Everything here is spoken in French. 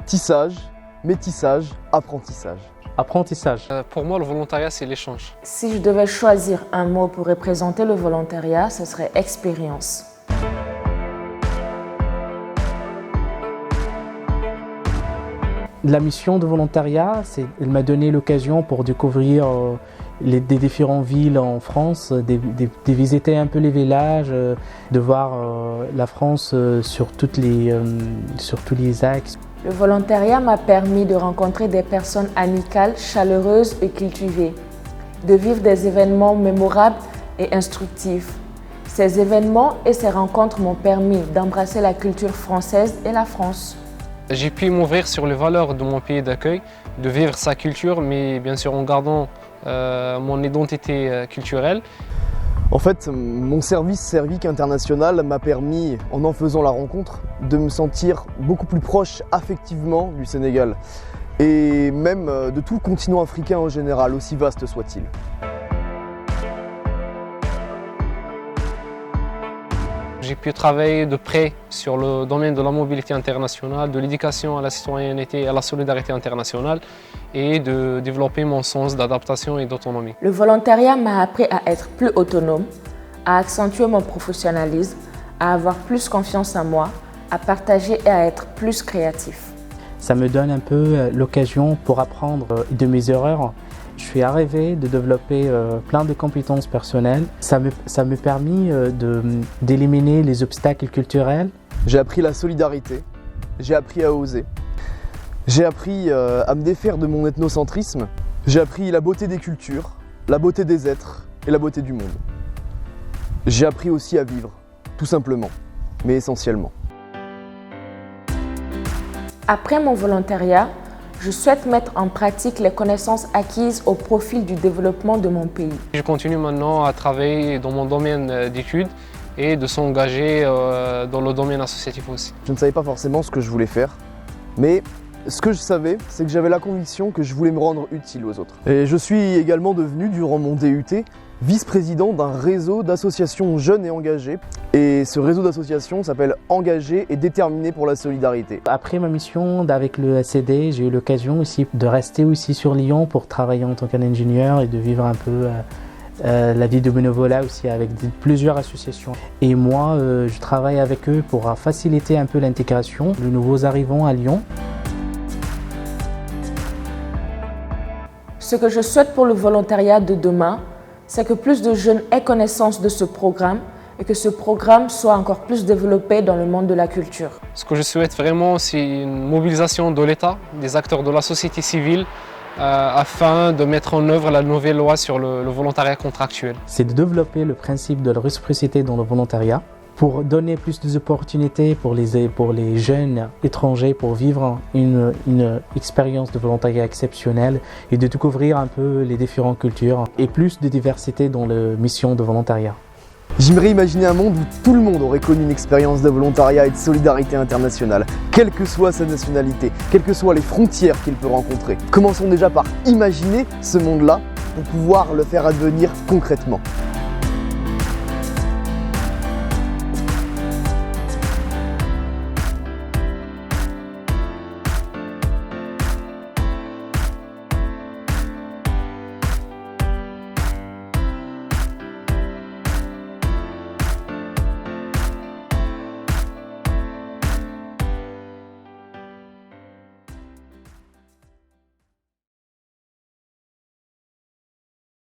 Tissage, métissage, apprentissage. Apprentissage. Pour moi, le volontariat, c'est l'échange. Si je devais choisir un mot pour représenter le volontariat, ce serait expérience. La mission de volontariat, elle m'a donné l'occasion pour découvrir des différentes villes en France, de visiter un peu les villages, de voir la France sur tous les axes. Le volontariat m'a permis de rencontrer des personnes amicales, chaleureuses et cultivées, de vivre des événements mémorables et instructifs. Ces événements et ces rencontres m'ont permis d'embrasser la culture française et la France. J'ai pu m'ouvrir sur les valeurs de mon pays d'accueil, de vivre sa culture, mais bien sûr en gardant mon identité culturelle. En fait, mon service Servic International m'a permis, en faisant la rencontre, de me sentir beaucoup plus proche affectivement du Sénégal et même de tout le continent africain en général, aussi vaste soit-il. J'ai pu travailler de près sur le domaine de la mobilité internationale, de l'éducation à la citoyenneté et à la solidarité internationale et de développer mon sens d'adaptation et d'autonomie. Le volontariat m'a appris à être plus autonome, à accentuer mon professionnalisme, à avoir plus confiance en moi, à partager et à être plus créatif. Ça me donne un peu l'occasion pour apprendre de mes erreurs. Je suis arrivé de développer plein de compétences personnelles. Ça m'a permis d'éliminer les obstacles culturels. J'ai appris la solidarité, j'ai appris à oser, j'ai appris à me défaire de mon ethnocentrisme, j'ai appris la beauté des cultures, la beauté des êtres et la beauté du monde. J'ai appris aussi à vivre, tout simplement, mais essentiellement. Après mon volontariat, je souhaite mettre en pratique les connaissances acquises au profit du développement de mon pays. Je continue maintenant à travailler dans mon domaine d'études et de s'engager dans le domaine associatif aussi. Je ne savais pas forcément ce que je voulais faire, mais ce que je savais, c'est que j'avais la conviction que je voulais me rendre utile aux autres. Et je suis également devenu, durant mon DUT, vice-président d'un réseau d'associations jeunes et engagées. Et ce réseau d'associations s'appelle Engagés et Déterminés pour la solidarité. Après ma mission avec le SCD, j'ai eu l'occasion aussi de rester aussi sur Lyon pour travailler en tant qu'ingénieur et de vivre un peu la vie de bénévolat aussi avec plusieurs associations. Et moi, je travaille avec eux pour faciliter un peu l'intégration de nouveaux arrivants à Lyon. Ce que je souhaite pour le volontariat de demain, c'est que plus de jeunes aient connaissance de ce programme et que ce programme soit encore plus développé dans le monde de la culture. Ce que je souhaite vraiment, c'est une mobilisation de l'État, des acteurs de la société civile, afin de mettre en œuvre la nouvelle loi sur le volontariat contractuel. C'est de développer le principe de la réciprocité dans le volontariat pour donner plus d'opportunités pour les jeunes étrangers pour vivre une expérience de volontariat exceptionnelle et de découvrir un peu les différentes cultures et plus de diversité dans la mission de volontariat. J'aimerais imaginer un monde où tout le monde aurait connu une expérience de volontariat et de solidarité internationale, quelle que soit sa nationalité, quelles que soient les frontières qu'il peut rencontrer. Commençons déjà par imaginer ce monde-là pour pouvoir le faire advenir concrètement.